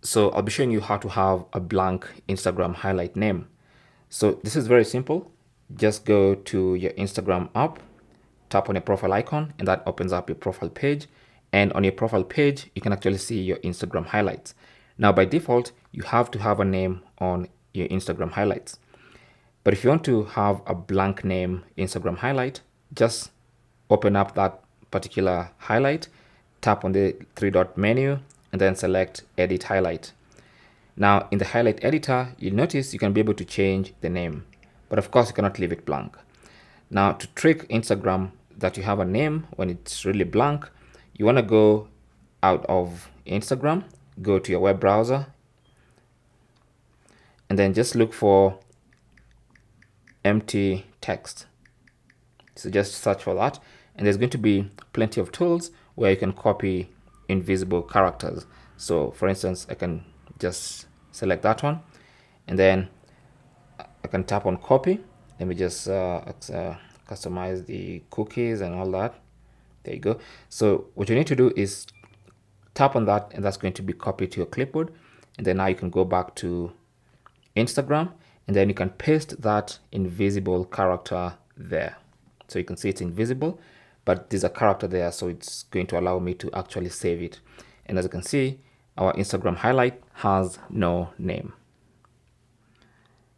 So I'll be showing you how to have a blank Instagram highlight name. So this is very simple. Just go to your Instagram app, tap on your profile icon, and that opens up your profile page. And on your profile page, you can actually see your Instagram highlights. Now, by default, you have to have a name on your Instagram highlights. But if you want to have a blank name Instagram highlight, just open up that particular highlight, tap on the three dot menu, and then select Edit Highlight. Now, in the highlight editor, you'll notice you can be able to change the name, but of course you cannot leave it blank. Now, to trick Instagram that you have a name when it's really blank, you want to go out of Instagram, go to your web browser, and then just look for empty text. So just search for that, and there's going to be plenty of tools where you can copy invisible characters. So for instance, I can just select that one, and then I can tap on copy. Let me just customize the cookies and all that. There you go. So what you need to do is tap on that, and that's going to be copied to your clipboard. And then now you can go back to Instagram, and then you can paste that invisible character there. So you can see it's invisible, but there's a character there, so it's going to allow me to actually save it. And as you can see, our Instagram highlight has no name.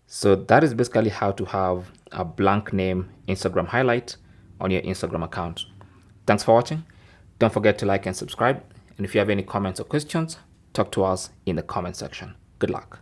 So that is basically how to have a blank name Instagram highlight on your Instagram account. Thanks for watching. Don't forget to like and subscribe. And if you have any comments or questions, talk to us in the comment section. Good luck.